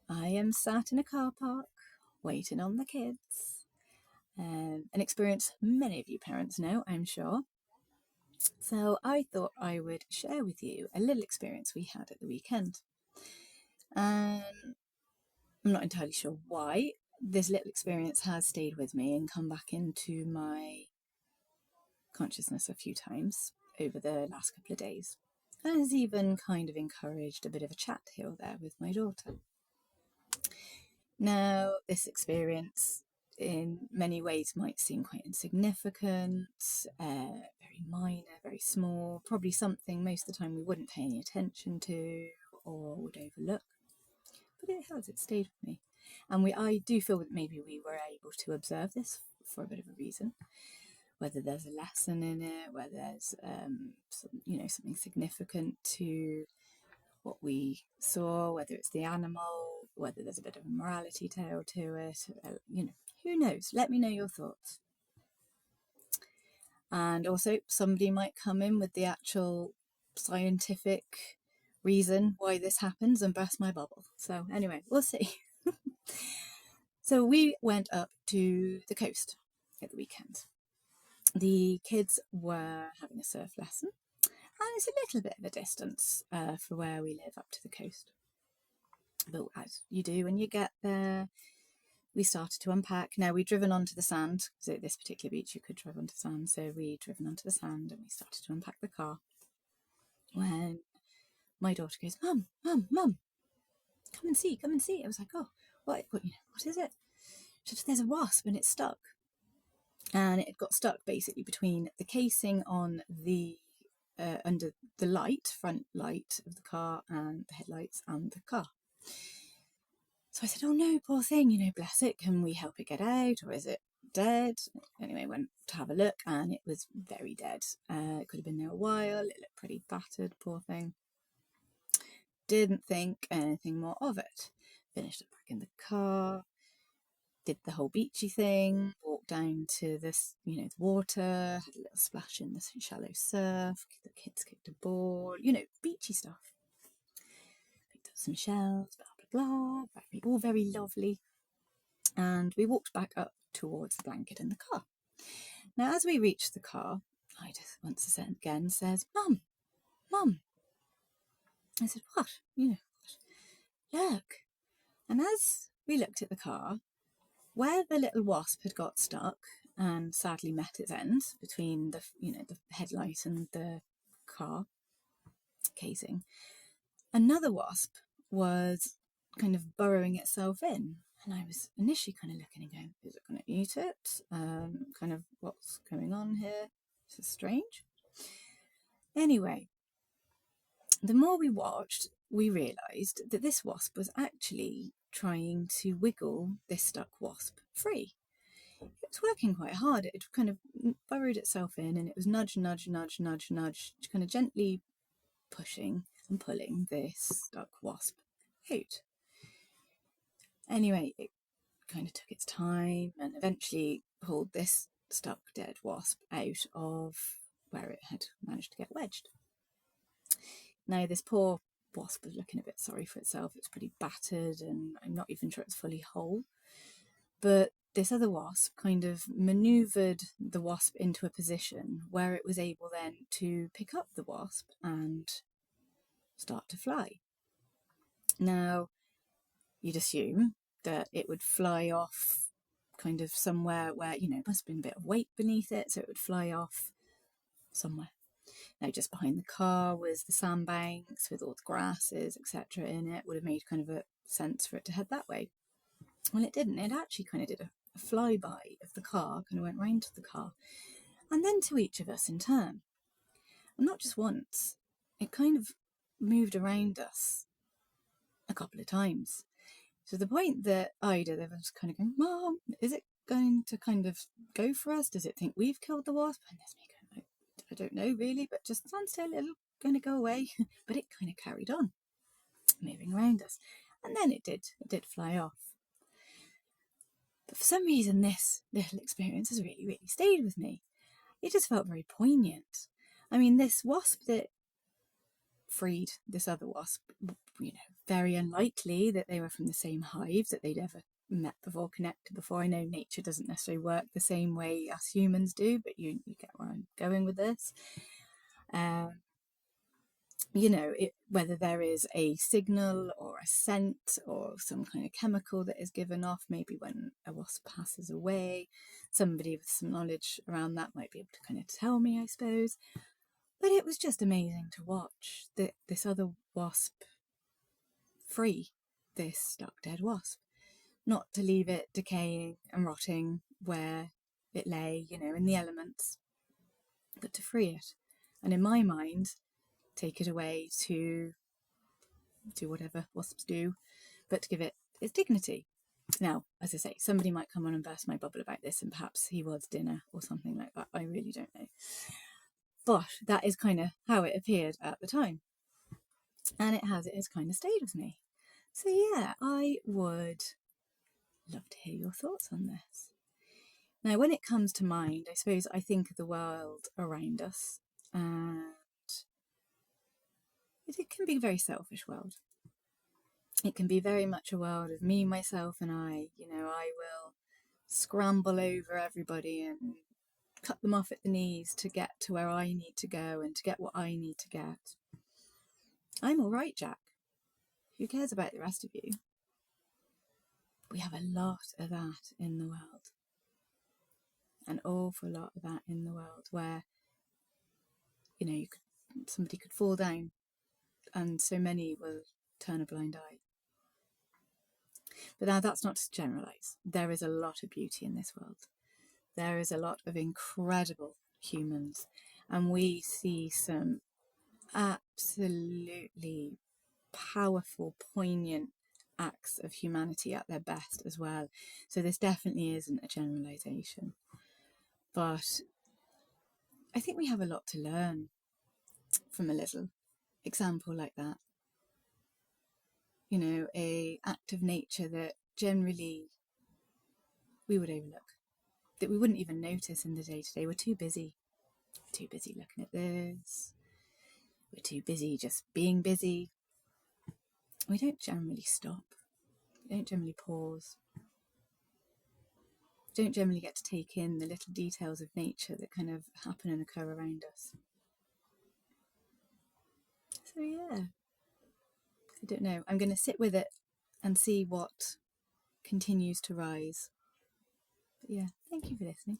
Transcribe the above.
I am sat in a car park waiting on the kids. An experience many of you parents know, I'm sure. So I thought I would share with you a little experience we had at the weekend. I'm not entirely sure why. This little experience has stayed with me and come back into my consciousness a few times over the last couple of days. And has even kind of encouraged a bit of a chat here or there with my daughter. Now, this experience in many ways might seem quite insignificant, very minor, very small, probably something most of the time we wouldn't pay any attention to or would overlook. But it stayed with me. And I do feel that maybe we were able to observe this for a bit of a reason, whether there's a lesson in it, whether there's something significant to what we saw, whether it's the animal, whether there's a bit of a morality tale to it, who knows? Let me know your thoughts. And also, somebody might come in with the actual scientific reason why this happens and burst my bubble. So anyway, we'll see. So we went up to the coast at the weekend. The kids were having a surf lesson, and it's a little bit of a distance for where we live up to the coast. But as you do when you get there, we started to unpack. Now, we'd driven onto the sand, because at this particular beach you could drive onto sand, so we'd driven onto the sand and we started to unpack the car. When my daughter goes, Mum, Mum, Mum, come and see. I was like, oh, what is it? She said, there's a wasp and it's stuck. And it got stuck basically between the casing on the under the front light of the car, and the headlights and the car. So I said, oh no, poor thing, bless it. Can we help it get out, or is it dead? Anyway, went to have a look and it was very dead. It could have been there a while. It looked pretty battered, poor thing. Didn't think anything more of it. Finished it back in the car. Did the whole beachy thing, walked down to this, the water, had a little splash in the shallow surf, the kids kicked a ball, beachy stuff. Picked up some shells, blah, blah, blah, all very lovely. And we walked back up towards the blanket in the car. Now, as we reached the car, I just once again says, Mum, Mum. I said, what? Look. And as we looked at the car, where the little wasp had got stuck and sadly met its end between the headlight and the car casing, another wasp was kind of burrowing itself in. And I was initially kind of looking and going, is it going to eat it? Kind of what's going on here? This is strange. Anyway, the more we watched, we realised that this wasp was actually trying to wiggle this stuck wasp free. It was working quite hard. It kind of burrowed itself in and it was nudge, kind of gently pushing and pulling this stuck wasp out. Anyway, it kind of took its time and eventually pulled this stuck dead wasp out of where it had managed to get wedged. Now, this poor wasp was looking a bit sorry for itself. It's pretty battered and I'm not even sure it's fully whole. But this other wasp kind of manoeuvred the wasp into a position where it was able then to pick up the wasp and start to fly. Now, you'd assume that it would fly off kind of somewhere where, must have been a bit of weight beneath it, so it would fly off somewhere. Now, just behind the car was the sandbanks with all the grasses, etc. in it. Would have made kind of a sense for it to head that way. Well, it didn't. It actually kind of did a flyby of the car, kind of went round to the car, and then to each of us in turn. And not just once. It kind of moved around us a couple of times. To the point that Ida, they was kind of going, Mom, is it going to kind of go for us? Does it think we've killed the wasp? And there's me going, I don't know really, but just stand still, it'll going to go away. But it kind of carried on moving around us, and then it did fly off. But for some reason this little experience has really stayed with me. It just felt very poignant. I mean, this wasp that freed this other wasp very unlikely that they were from the same hive, that they'd ever met before, connected before. I know nature doesn't necessarily work the same way as humans do, but you get where I'm going with this. Whether there is a signal or a scent or some kind of chemical that is given off, maybe when a wasp passes away, somebody with some knowledge around that might be able to kind of tell me, I suppose. But it was just amazing to watch this other wasp free this stuck dead wasp, not to leave it decaying and rotting where it lay, in the elements, but to free it. And in my mind, take it away to do whatever wasps do, but to give it its dignity. Now, as I say, somebody might come on and burst my bubble about this, and perhaps he was dinner or something like that. I really don't know. But that is kind of how it appeared at the time. And it has kind of stayed with me. So yeah, I would love to hear your thoughts on this. Now, when it comes to mind, I suppose I think of the world around us, and it can be a very selfish world. It can be very much a world of me, myself, and I. I will scramble over everybody and cut them off at the knees to get to where I need to go and to get what I need to get. I'm all right, Jack. Who cares about the rest of you? We have a lot of that in the world. An awful lot of that in the world where, somebody could fall down and so many will turn a blind eye. But now that's not to generalise. There is a lot of beauty in this world. There is a lot of incredible humans, and we see some absolutely powerful, poignant acts of humanity at their best as well. So this definitely isn't a generalisation. But I think we have a lot to learn from a little example like that. A act of nature that generally we would overlook, that we wouldn't even notice in the day-to-day. We're too busy looking at this. We're too busy just being busy. We don't generally stop. We don't generally pause. We don't generally get to take in the little details of nature that kind of happen and occur around us. So yeah, I don't know. I'm going to sit with it and see what continues to rise. But yeah, thank you for listening.